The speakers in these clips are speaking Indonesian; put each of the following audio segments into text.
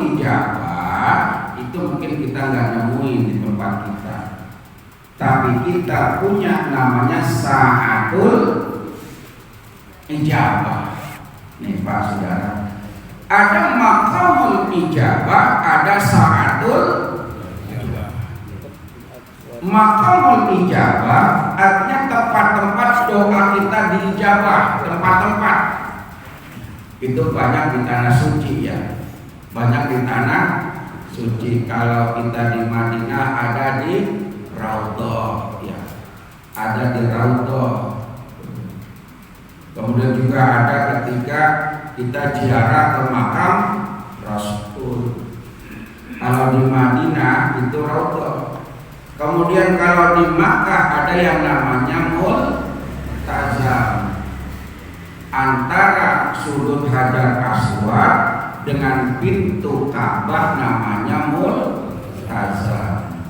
ijabah itu mungkin kita nggak nemuin di tempat kita, tapi kita punya namanya sa'atul ijabah. Nih Pak Saudara, ada maqamul ijabah, ada sa'atul ijabah. Maqamul ijabah artinya tempat-tempat doa kita diijabah, tempat-tempat itu banyak di tanah suci ya, banyak di tanah suci. Kalau kita di Madinah ada di Raudhah ya, ada di Raudhah. Kemudian juga ada ketika kita ziarah ke makam Rasul. Kalau di Madinah itu Raudhah. Kemudian kalau di Makkah ada yang namanya Multazam. Antara sudut Hajar Aswad dengan pintu Ka'bah namanya Multazam.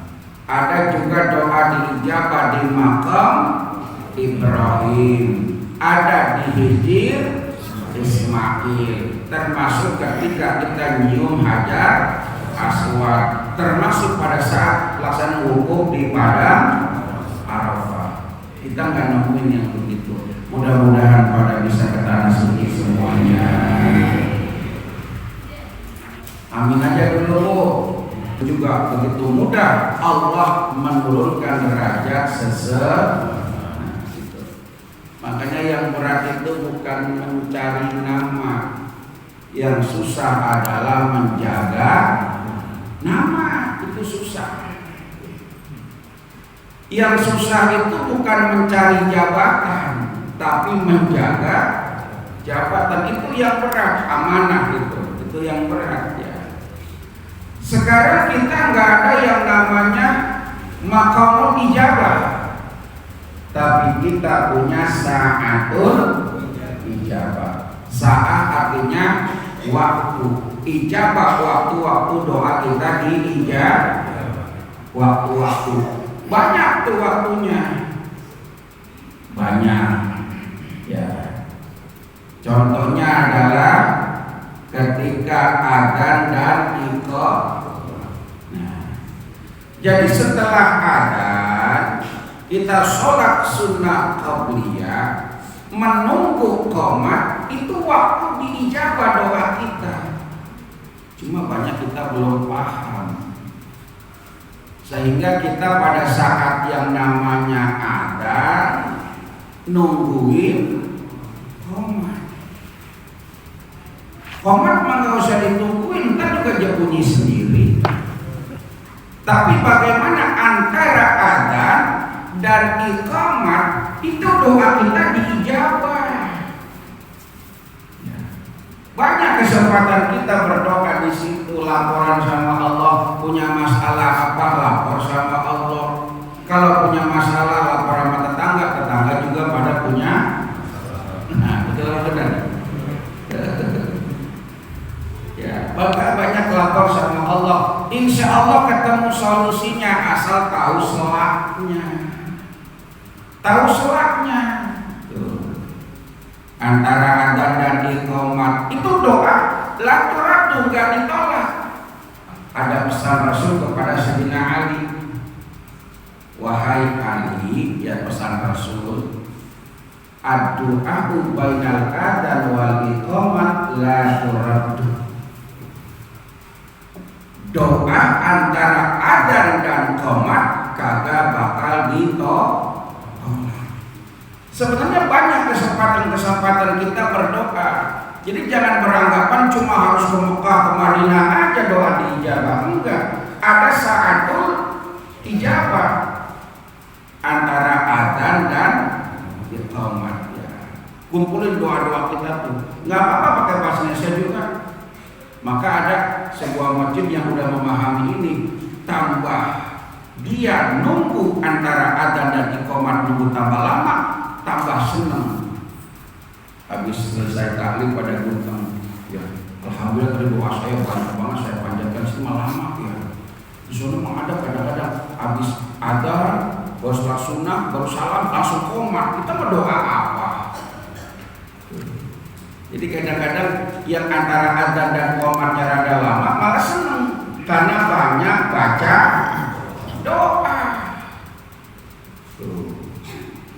Ada juga doa diijabah di makam Ibrahim, ada di Hijr Ismail, termasuk ketika kita nyium Hajar Aswad, termasuk pada saat pelaksanaan wukuf di padang Arafah. Kita nggak nemuin yang begitu. Mudah-mudahan pada bisa ke tanah suci semuanya. Amin aja dulu. Juga begitu mudah Allah menurunkan derajat seseorang. Makanya yang berat itu bukan mencari nama, yang susah adalah menjaga nama, itu susah. Yang susah itu bukan mencari jabatan, tapi menjaga jabatan, itu yang berat. Amanah itu yang berat ya. Sekarang kita nggak ada yang namanya maqamul ijabah, tapi kita punya sa'atul ijabah. Sa'at artinya waktu, ijabah waktu-waktu doa kita diijabah. Waktu-waktu banyak tuh waktunya, banyak ya. Contohnya adalah ketika adzan dan iqamah. Jadi setelah adzan kita sholat sunnah qabliyah, menunggu qomat, itu waktu diijabah doa kita. Cuma banyak kita belum paham, sehingga kita pada saat yang namanya adzan nungguin qomat. Qomat mah nggak usah ditungguin, ntar juga dia bunyi sendiri. Tapi bagaimana antara adzan dan iqamat itu doa kita diijabah. Banyak kesempatan kita berdoa di situ, laporan sama Allah, punya masalah apa lapor sama Allah. Kalau punya masalah lapor sama tetangga, tetangga juga pada punya. Nah, betul benar. Ya, banyak lapor sama Allah. Insya Allah ketemu solusinya asal tahu selaknya. Tahu selaknya. Antara adzan dan iqamah itu doa ratu-ratu nggak ditolak. Ada pesan Rasul kepada Sayyidina Ali, wahai Ali, ya pesan Rasul, ad-du'a'u bainal adzan wal iqamah la turaddu. Doa antara adzan dan qomat kagak bakal ditolak. Sebenarnya banyak kesempatan kita berdoa. Jadi jangan beranggapan cuma harus ke Mekah, ke Madinah aja doa diijabah. Enggak. Ada sa'atul ijabah antara adzan dan iqamah ya. Kumpulin doa-doa kita tuh. Enggak apa-apa pakai bahasa Indonesia juga. Maka ada sebuah masjid yang udah memahami ini, tambah dia nunggu antara adzan dan iqamah nunggu tambah lama, tambah senang. Habis selesai taklim pada gunung ya, alhamdulillah tadi doa saya banyak banget saya panjatkan semua lama ya. Di sana memang ada kadang-kadang habis adzan baru sholat sunnah baru salam langsung qomat. Kita berdoa apa? Jadi kadang-kadang yang antara adzan dan qomatnya rada lama malah seneng karena banyak baca doa.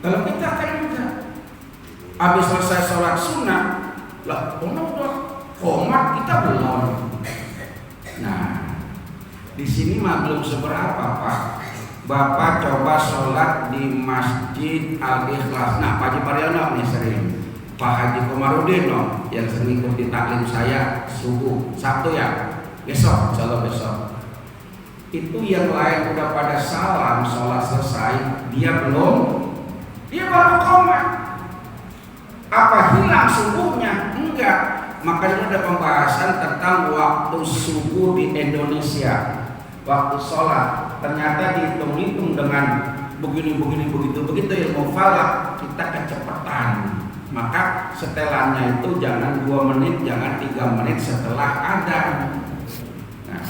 Kalau kita kan enggak, habis selesai sholat sunnah, lah udah qomat kita belum. Nah, di sini mah belum seberapa Pak. Bapak coba sholat di Masjid Al-Ikhlas. Nah, Pak Haji Pariono nih sering, Pak Haji Komarudin no, yang sering ikuti taklim saya subuh Sabtu ya, besok, insyaallah besok. Itu yang lain udah pada salam, sholat selesai, dia baru qomat. Apa hilang subuhnya? Enggak. Makanya ada pembahasan tentang waktu subuh di Indonesia. Waktu sholat ternyata dihitung-hitung dengan begitu ilmu falak kita kecepatan. Maka setelannya itu jangan 2 menit, jangan 3 menit setelah adzan. Nah,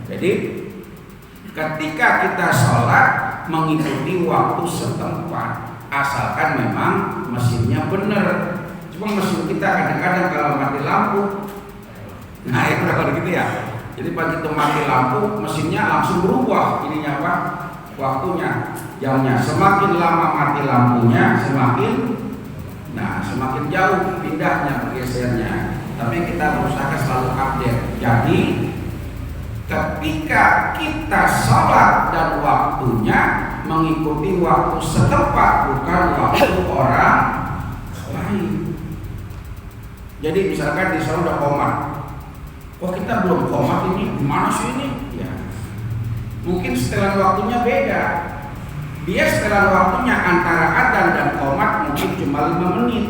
jadi ketika kita sholat mengikuti waktu setempat, asalkan memang mesinnya benar. Cuma mesin kita kadang-kadang kalau mati lampu, nah itu kalau gitu ya. Jadi begitu mati lampu, mesinnya langsung berubah ininya apa? Waktunya, jamnya. Semakin lama mati lampunya, semakin jauh pindahnya, bergesernya. Tapi kita berusaha selalu update. Jadi ketika kita sholat dan waktunya mengikuti waktu setempat, bukan waktu orang lain. Jadi misalkan di sana udah qomat, kok kita belum qomat ini, gimana sih ini? Ya, mungkin setelan waktunya beda. Dia setelan waktunya antara adzan dan qomat mungkin cuma 5 menit.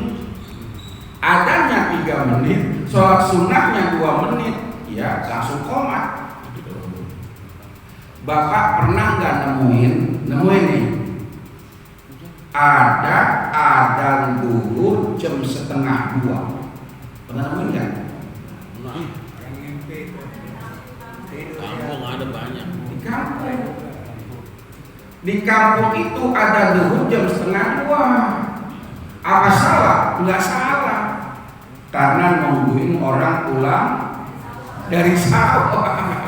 Adzannya 3 menit, sholat sunnahnya 2 menit, ya langsung qomat. Bapak pernah nggak nemuin nih? Ada adzan dulu jam 1:30. Pernah nemuin nggak? Kampung ada banyak. Di kampung itu ada duhur jam 1:30. Apa salah? Nggak salah. Karena nungguin orang pulang dari sawah.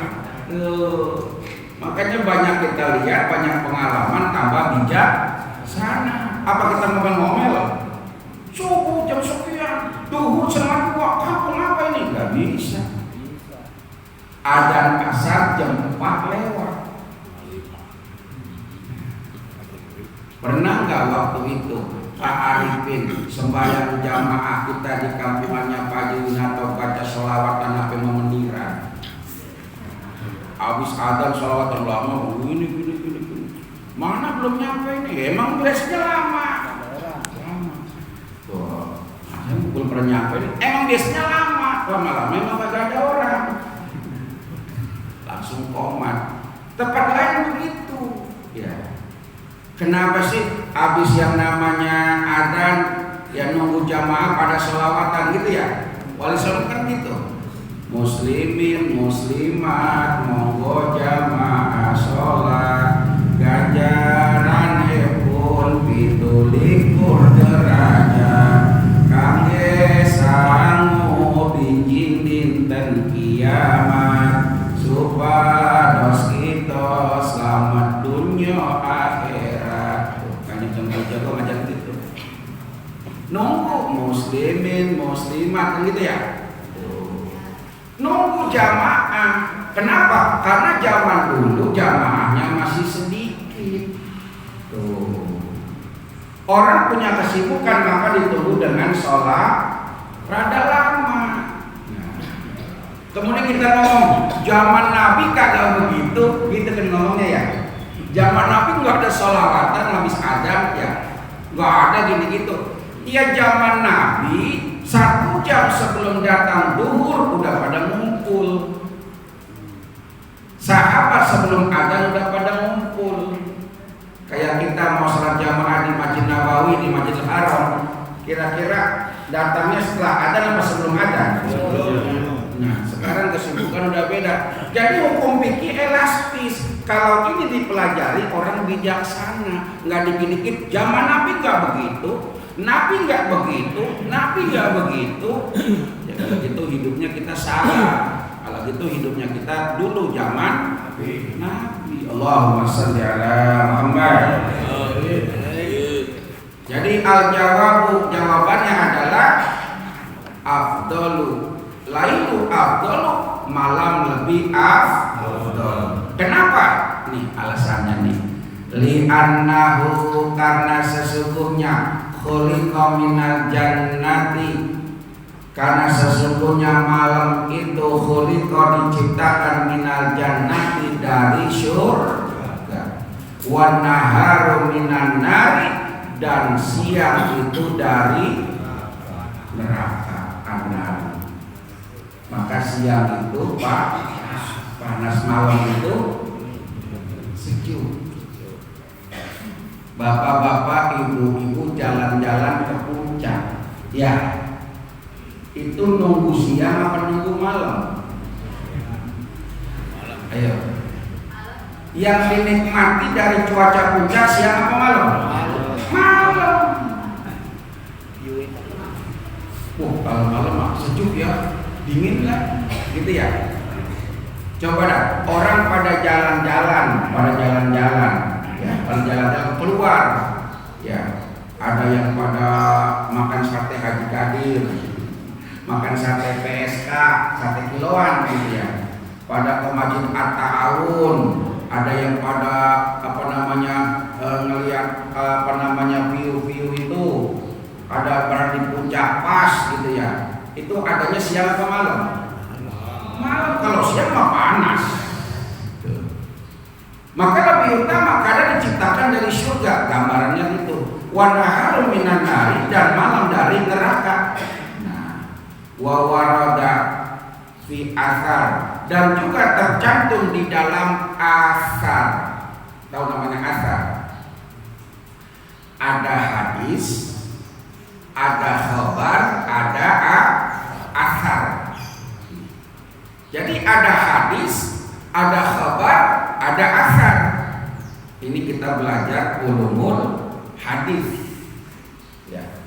Makanya banyak kita lihat, banyak pengalaman tambah bijak sana. Apa kita ngomel? Subuh jam sekian, duhur 1:30, kampung apa ini? Nggak bisa. Adzan asar jam 4 lewat. Pernah nggak waktu itu Pak Arifin sembahyang jamaah kita di kampungannya Pak Junato baca sholawatan sampai memendiran? Habis adzan sholawatan lama, ini. Mana belum nyampe ini? Emang biasanya lama. Tuh, belum pernah nyampe ini. Emang biasanya lama-lama memang gak ada orang. Langsung qomat. Tempat lain begitu. Ya. Kenapa sih habis yang namanya adzan ya nunggu jamaah pada sholawatan gitu ya? Wali songo kan gitu. Muslimin muslimat monggo jamaah sholat ganjaran pun pitulikur derajat kangge sangu bijin dinten kiamat supados kita selamat dunia akhirat. Kanjeng Jago ngajar gitu. Nunggu muslimin muslimat kan gitu ya. Nunggu jamaah. Kenapa? Karena zaman dulu jamaahnya masih sedikit. Tuh. Orang punya kesibukan maka ditunggu dengan sholat rada lama. Kemudian kita ngomong zaman Nabi kagak begitu, gitu kan ngomongnya ya. Zaman Nabi nggak ada sholawatan habis adzan ya, nggak ada gini-gitu. Ya zaman Nabi 1 jam sebelum datang duhur udah pada ngumpul. Sahabat sebelum adzan udah pada ngumpul. Kayak kita mau sholat jamaah di Masjid Nabawi, di Masjidil Haram, kira-kira datangnya setelah adzan apa sebelum adzan? Nah, sekarang kesibukan udah beda. Jadi hukum fikih elastis. Kalau ini dipelajari orang bijaksana, nggak dikit-dikit. Zaman Nabi nggak begitu. Nabi nggak begitu, Ya kalau gitu hidupnya kita salah. Kalau gitu hidupnya kita dulu zaman Nabi. Allahumma shalli ala Muhammad. Jadi jawabannya adalah afdalu lailu afdalu, malam lebih afdal. Kenapa? Nih alasannya nih. Li'annahu, karena sesungguhnya khuliqa minal jannati, karena sesungguhnya malam itu khuliqa diciptakan minal jannati dari surga, wan naharu minan nari, dan siang itu dari neraka an-nar. Maka siang itu panas, malam itu sejuk. Bapak-bapak, ibu-ibu jalan-jalan ke puncak, ya itu nunggu siang apa nunggu malam? Ayo, yang dinikmati dari cuaca puncak siang apa malam? Malam. Kalau malam sejuk ya, dingin kan, gitu ya. Coba dah, orang pada jalan-jalan, ya, pada jalan-jalan keluar, ya, ada yang pada makan sate Haji Kadir, makan sate PSK, sate kiloan gitu ya. Pada ke Masjid At-Ta'awun, ada yang pada ngelihat view itu, ada berada di puncak pas gitu ya. Itu adanya siang atau malam? Malam. Kalau siang mah panas. Maka lebih utama karena diciptakan dari surga, gambarannya itu. Wa naharu minan nari, dan malam dari neraka. Wa warada fi asar, dan juga tercantum di dalam asar. Tahu namanya asar? Ada hadis, ada khabar, ada asar. Jadi ada hadis, ada khabar, ada asar. Ini kita belajar ulumul hadis. Ya.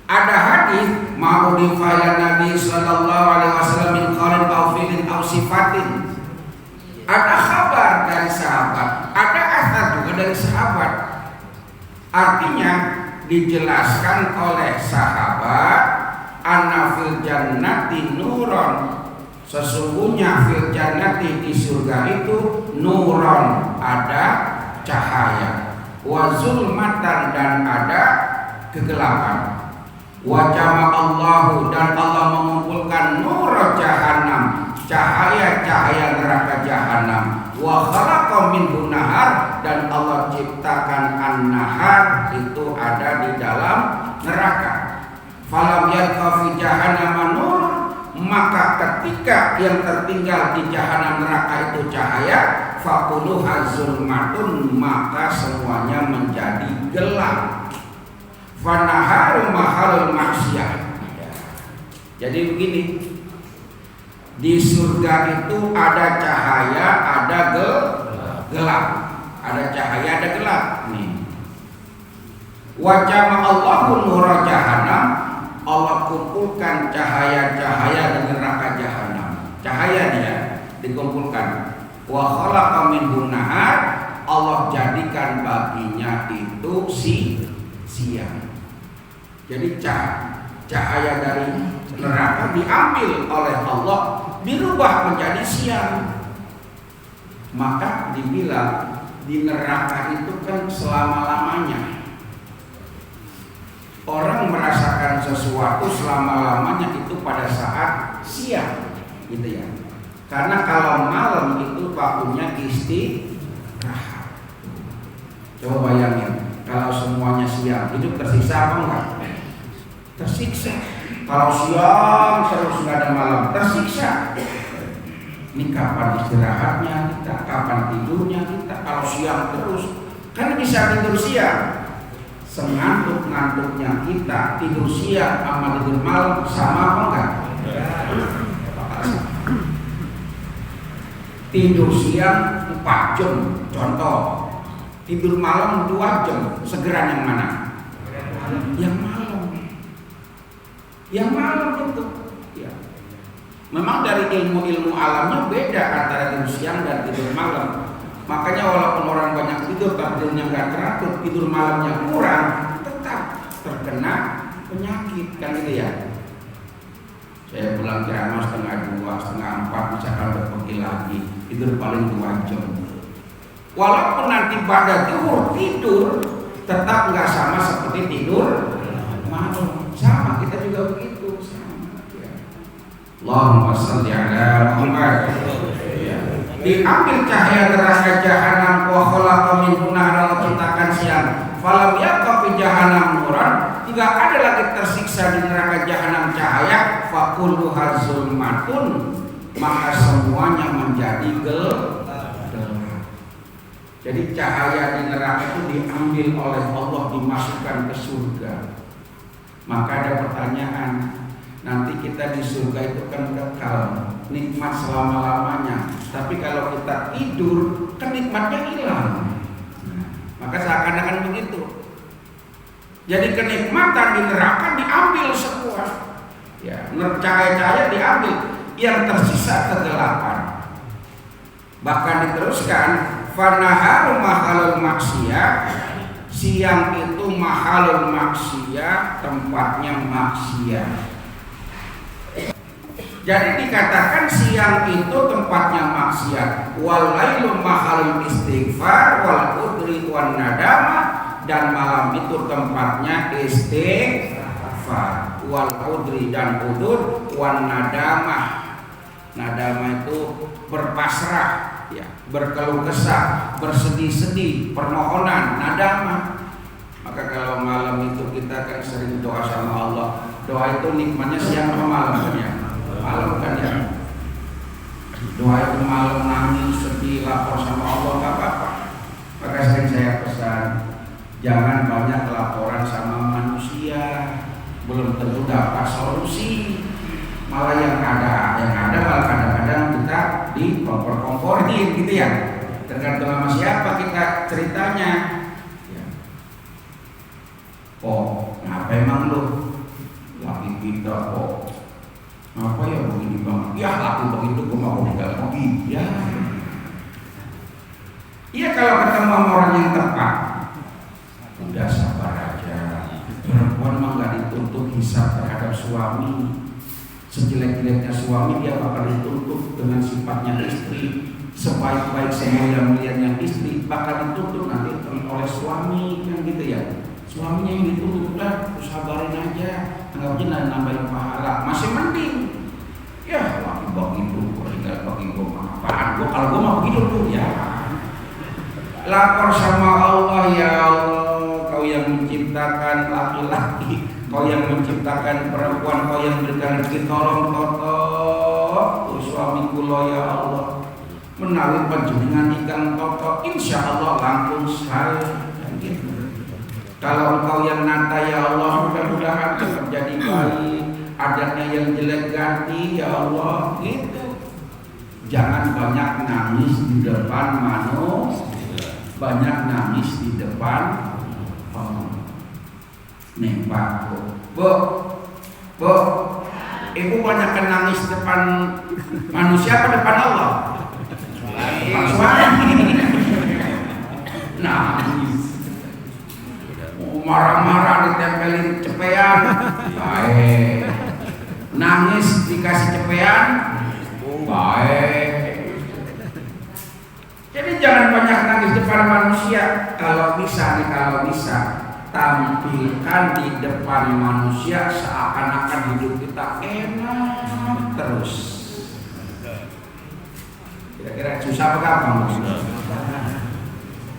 Ada hadis ma'udifaya Nabi sallallahu alaihi wasallam min qaulin aw fi'lin aw sifatin. Ada khabar dari sahabat, ada asar juga dari sahabat. Artinya dijelaskan oleh sahabat anna fil jannati nuron, sesungguhnya fil jannati di surga itu nuron, ada cahaya, wa zulmatan, dan ada kegelapan, wa jama'allahu, dan Allah mengumpulkan nur jahannam, cahaya-cahaya neraka jahanam, wa khalaqa minhu nahar, dan Allah ciptakan an-nahar, itu ada di dalam neraka. Falam yalqa fi jahannam nur, maka ketika yang tertinggal di jahanam neraka itu cahaya, faquluha zulmatun, maka semuanya menjadi gelap. Fanaharu mahalul maksiyah. Jadi begini, di surga itu ada cahaya, ada gelap. Ada cahaya, ada gelap. Nih. Wa jama'allahu nura jahannam, Allah kumpulkan cahaya-cahaya di neraka jahanam. Cahaya dia dikumpulkan. Wa khalaqa minhu nahar, Allah jadikan baginya itu siang. Jadi cahaya dari neraka diambil oleh Allah, dirubah menjadi siang. Maka dibilang di neraka itu kan selama-lamanya. Orang merasakan sesuatu selama-lamanya itu pada saat siang, gitu ya. Karena kalau malam itu waktunya istirahat. Coba bayangin, kalau semuanya siang, hidup tersiksa apa enggak? Tersiksa. Kalau siang terus nggak ada malam, tersiksa. Ini kapan istirahatnya kita, kapan tidurnya kita? Kalau siang terus, kan bisa tidur siang. Sengantuk-ngantuknya kita tidur siang sama tidur malam sama apa enggak? Tidur siang 4 jam contoh, tidur malam 2 jam, segeran yang mana? Yang malam. Yang malam itu. Ya. Memang dari ilmu-ilmu alamnya beda antara tidur siang dan tidur malam. Makanya walaupun orang banyak tidur tapi tidurnya nggak teratur, tidur malamnya kurang, tetap terkena penyakit kan gitu ya. Saya pulang ceramah 1:30, 3:30, misalkan udah pergi lagi, tidur paling 2 jam. Walaupun nanti pada tidur, tetap nggak sama seperti tidur malam. Sama, kita juga begitu. Sama. Ya. Allahumma shalli ala Muhammad. Ya. Diambil cahaya neraka jahanam wa khalaqa minhu nahran, ciptakan siang. Falam yabqa fi jahannam nuran, tidak ada lagi tersiksa di neraka jahanam cahaya. Fa kulluha zulmatun, maka semuanya menjadi gelap. Jadi cahaya di neraka itu diambil oleh Allah, dimasukkan ke surga. Maka ada pertanyaan, nanti kita di surga itu kan kekal, nikmat selama-lamanya. Tapi kalau kita tidur, kan nikmatnya hilang. Maka seakan-akan begitu. Jadi kenikmatan di neraka diambil semua. Ya, cahaya-cahaya diambil, yang tersisa kegelapan. Bahkan diteruskan, fanaharu mahalul maksiyah, siang itu mahalul maksiyah, tempatnya maksiat. Jadi dikatakan siang itu tempatnya maksiat. Wal lailu mahalul istighfar wal udri wan nadama, dan malam itu tempatnya istighfar. Wal udri dan udur wan nadama. Nadama itu berpasrah, ya, berkeluh kesah, bersedih-sedih, permohonan, nadama. Maka kalau malam itu kita kan sering doa sama Allah. Doa itu nikmatnya siang atau malam kan ya? Malam kan ya. Doa itu malam, nangis, sedih, lapor sama Allah, gak apa-apa. Maka sering saya pesan, jangan banyak laporan sama manusia, belum tentu dapat solusi. Malah yang ada malah kadang-kadang kita dikompor-komporin gitu ya. Tergantung sama siapa kita ceritanya. Ya. Oh, ngapa emang lu? Laki kita kok apa ya begini bang? Ya laki begitu gue mau tinggal pergi. Ya. Iya, kalau ketemu sama orang yang tepat, udah sabar aja. Perempuan mah nggak dituntut hisab terhadap suami. Sejelek-jeleknya suami dia bakal dituntut dengan sifatnya istri. Sebaik-baik semulia-mulianya istri bakal dituntut nanti oleh suami, kan gitu ya. Suaminya yang dituntut, udah sabarin aja, anggapnya nambahin pahala, masih mending. Ya laki begitu, tinggal bagi gue apaan? Kalau gue mau begitu tuh ya. Lapor sama Allah, ya Allah, kau yang menciptakan laki-laki, kau yang menciptakan perempuan, kau yang berikan rezeki, tolong toto suami kula ya Allah, menawi panjenengan ingkang toto, insya Allah langkung saya. Gitu. Kalau engkau yang nata ya Allah, mudah-mudahan terjadi baik, adanya yang jelek ganti ya Allah. Gitu. Jangan banyak nangis di depan manusia, banyak nangis di depan nih Pak, Bu, ibu banyak nangis depan manusia apa depan Allah? Suami. Nangis, marah-marah ditempelin cepean, baik. Nangis dikasih cepean, baik. Jadi jangan banyak nangis depan manusia. Kalau bisa tampilkan di depan manusia seakan-akan hidup kita enak terus. Kira-kira susah apa gampang?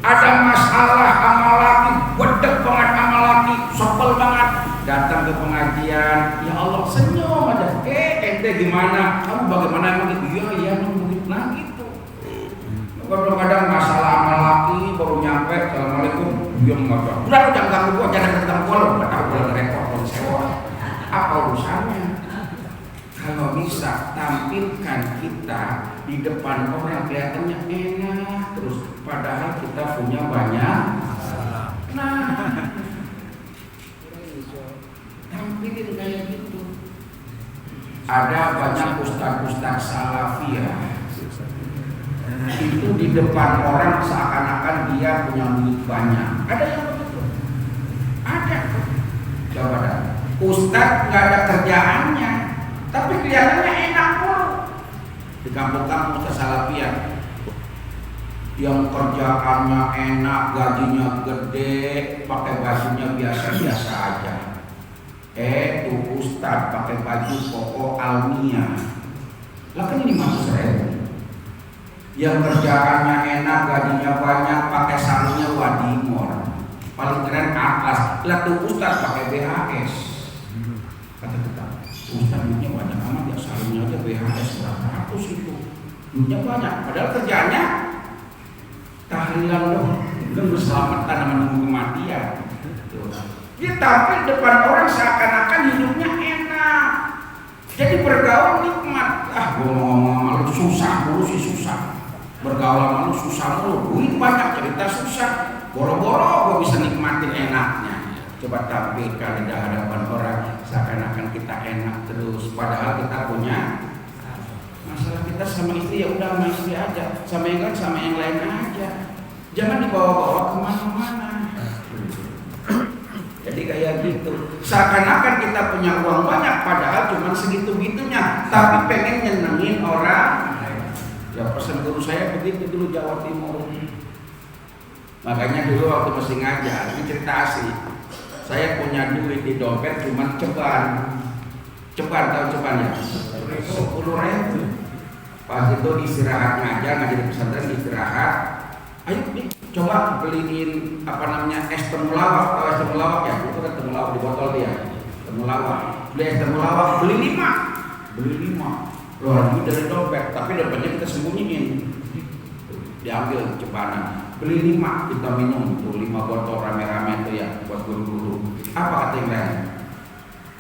Ada masalah amal laki, wedek banget amal laki, sebel banget, datang ke pengajian, ya Allah senyum aja. Ente gimana? Kamu bagaimana emang gitu? Iya begitu. Nah gitu. Kadang-kadang masalah amal laki baru nyampe, assalamualaikum, diam aja. Udah lu jangan ganggu gua, jangan ketemu gua, lu nggak tahu gua lagi repot, gua sewa. Apa urusannya? Kalau bisa tampilkan kita di depan orang kelihatannya enak terus, padahal kita punya banyak. Nah, tampilin kayak gitu. Ada banyak ustaz-ustaz salafiyah itu di depan orang seakan-akan dia punya duit banyak. Ada yang begitu? Ada. Coba dah. Ustaz nggak ada kerjaannya, tapi kelihatannya enak mulu. Di kampung-kampung ustaz salafiyah yang kerjaannya enak, gajinya gede, pakai bajunya biasa-biasa aja. Tuh ustaz pakai baju koko Almia. Lah kan ini 500.000. Yang kerjaannya enak, gajinya banyak, pakai sarungnya Wadimor, paling keren Atlas. Lah tuh ustaz pakai BHS. Kata kita, ustaz duitnya banyak amat ya, sarungnya aja BHS berapa ratus itu. Duitnya banyak, padahal kerjaannya tahlilan dong, nunggu selamatan sama nunggu kematian. Dia tampil depan orang seakan-akan hidupnya enak. Jadi bergaul nikmat. Gua mau ngomong sama lu susah mulu sih susah. Bergaul sama lu susah mulu, duit banyak cerita susah. Boro-boro gua bisa nikmatin enaknya. Coba tampilkan di hadapan orang seakan-akan kita enak terus. Padahal kita punya masalah. Kita sama istri ya udah sama istri aja, sama yang lain sama yang lain aja. Jangan dibawa-bawa kemana-mana. Jadi kayak gitu. Seakan-akan kita punya uang banyak, padahal cuma segitu-gitunya. Tapi pengen nyenengin orang. Ya pesan guru saya begitu dulu Jawa Timur. Makanya dulu waktu masih ngajar, ini cerita asli. Saya punya duit di dompet cuma ceban. Ceban tahu ceban ya? 10.000. Pas itu istirahat ngajar di pesantren istirahat. Ayo nih, coba beliin apa namanya es temulawak. Tahu es temulawak ya? Itu kan temulawak di botol dia. Temulawak. Beli es temulawak, beli 5. Loh, duit dari dompet, tapi dompetnya kita sembunyiin. Diambil cebanan. Beli 5, kita minum tuh 5 botol rame-rame tuh ya buat guru-guru. Apa kata yang lain?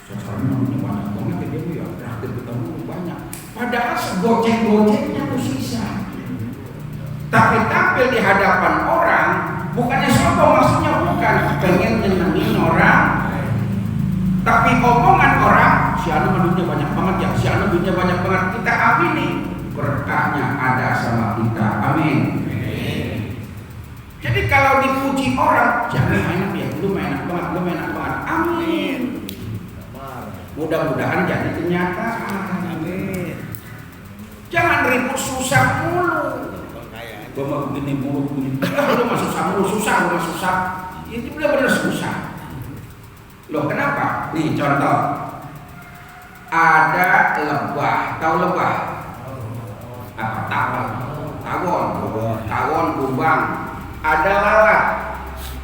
Sekarang minumnya banyak banget ya dia ya. Terakhir kita minum banyak. Padahal segoceng-gocengnya tuh sisa. Tapi tampil di hadapan orang, bukannya sombong maksudnya bukan, pengen nyenengin orang. Tapi omongan orang, si anu duitnya banyak banget ya, si anu duitnya banyak banget, kita amini berkahnya ada sama kita, amin. Jadi kalau dipuji orang, jangan enak ya, lu enak banget, lu enak banget, amin. Mudah-mudahan jadi kenyataan, amin. Jangan ribut susah mulu. Gua mau begini mulu begini. Lu mah susah mulu, susah, lu mah susah. Itu benar-benar susah. Loh kenapa? Nih contoh. Ada lebah, tahu lebah? Apa tawon? Tawon, kubang. Ada lalat.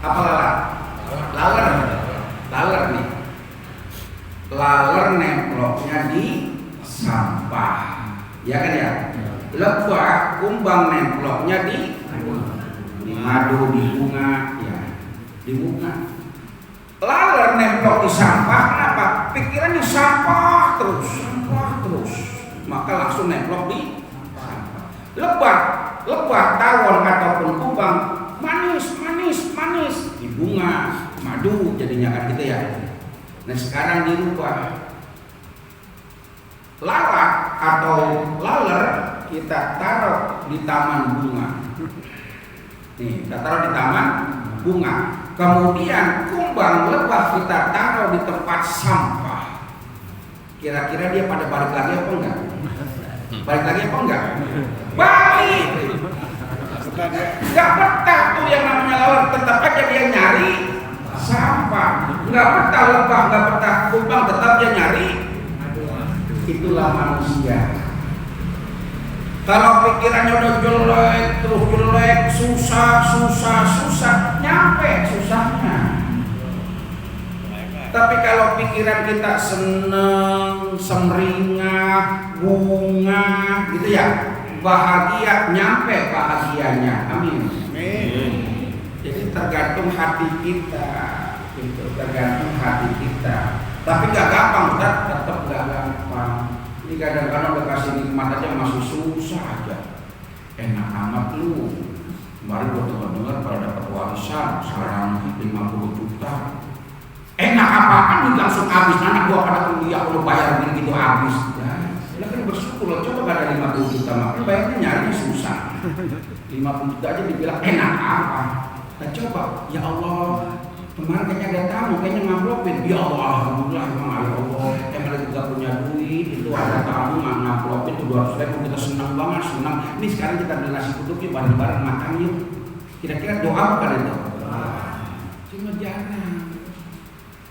Apa lalat? Laler nih. Laler nemploknya di sampah. Ya kan ya? Lebah, kumbang nemploknya di madu, di bunga, ya, di bunga. Laler nemplok di sampah, kenapa? Pikirannya sampah terus, maka langsung nemplok di sampah. Lebah, tawon ataupun kumbang, manis, di bunga, madu jadinya kan gitu ya. Nah sekarang dirubah. Lalat atau laler kita taruh di taman bunga. Nih, kita taruh di taman bunga. Kemudian kumbang lebah kita taruh di tempat sampah. Kira-kira dia pada balik lagi apa enggak? Balik lagi apa enggak? Balik. Enggak betah tuh yang namanya laler, tetap aja dia nyari sampah. Enggak betah lebah, enggak betah kumbang, tetap dia nyari. Itulah manusia. Kalau pikirannya udah jelek, susah, nyampe susahnya. Tapi kalau pikiran kita seneng, semringah, bunga, gitu ya, bahagia, nyampe bahagianya. Amin. Jadi tergantung hati kita, gitu, tergantung hati kita. Tapi nggak gampang, tetap nggak gampang. Ini kadang-kadang udah kasih nikmat aja masih susah aja. Enak amat lu. Kemarin gue dengar pada dapat warisan sekarang 50 juta. Enak apaan langsung habis, anak gua pada kuliah udah bayar gitu habis. Ya kan bersyukur, coba gak ada 50 juta maka bayarnya nyarinya susah. 50 juta aja dibilang enak apa? Nah coba, ya Allah, kemarin kayaknya ada tamu, kayaknya ngamplopin. Ya Allah, alhamdulillah, emang ya Allah, emang kita punya duit, itu ada tamu ngamplopin itu 200.000, kita senang banget, senang. Ini sekarang kita beli nasi uduknya bareng-bareng makan yuk. Kira-kira doa bukan itu? Cuma jarang.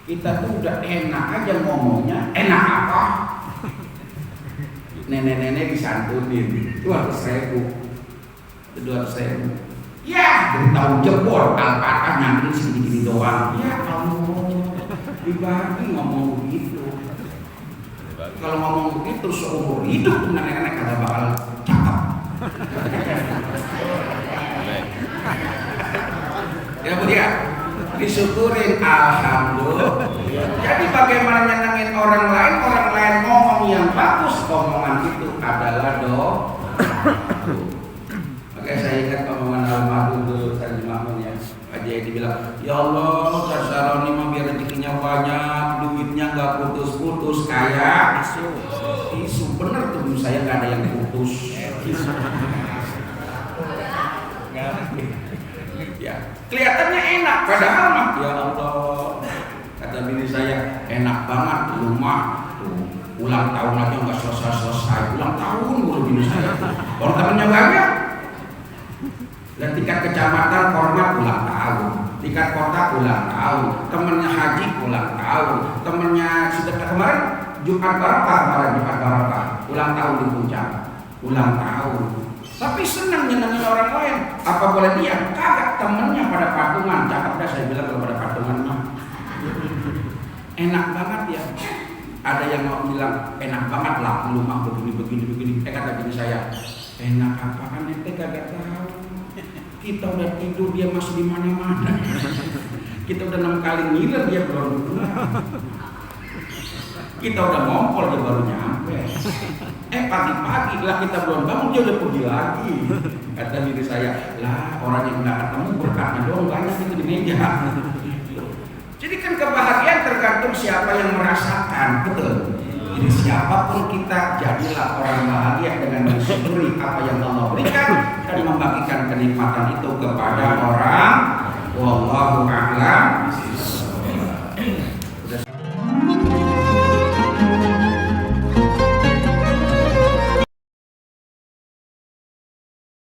Kita tuh udah enak aja ngomongnya, enak apa? Nenek-nenek disantunin, 200.000. Ya, dari tahun jebol, Al-Fatihah nyamperin segini-gini doang. Ya Allah, dibagi ngomong begitu. Kalau ngomong begitu seumur hidup tuh nenek-nenek kagak bakal cakep. Ya Bu ya, disyukurin alhamdulillah. Jadi bagaimana nyenengin orang lain ngomong yang bagus, omongan itu adalah Oke, saya ingat omongan almarhum dulu Ustaz Mahmud ya. Pak Jaya dibilang, ya Allah, Ustaz Saroni mah biar rezekinya banyak, duitnya nggak putus-putus kayak isu. Bener tuh, saya nggak ada yang putus. Ya, kelihatannya enak, padahal mah ya Allah, kata bini saya, enak banget rumah tuh, ulang tahun aja nggak selesai, ulang tahun mulu bini saya. Orang temennya banyak. Dan tingkat kecamatan hormat ulang tahun, tingkat kota ulang tahun, temennya haji ulang tahun, temennya sedekah kemarin Jumat Barokah, ulang tahun di Puncak, ulang tahun. Tapi senang nyenengin orang lain. Apa boleh dia? Kagak, temennya pada patungan, cakep dah saya bilang kalau pada patungan mah. Enak banget ya. Ada yang mau bilang enak banget lah rumah begini. Kata bini saya, enak apaan ente kagak tahu. Kita udah tidur dia masih di mana-mana. Kita udah 6 kali ngiler dia belum pulang. Kita udah ngompol dia baru nyampe. Pagi-pagi lah kita belum bangun dia udah pergi lagi. Kata diri saya, lah orang yang nggak ketemu berkatnya doang banyak itu di meja. Jadi kan kebahagiaan tergantung siapa yang merasakan, betul. Jadi siapapun kita, jadilah orang bahagia dengan mensyukuri apa yang Allah berikan dan membagikan kenikmatan itu kepada orang. Wallahu a'lam.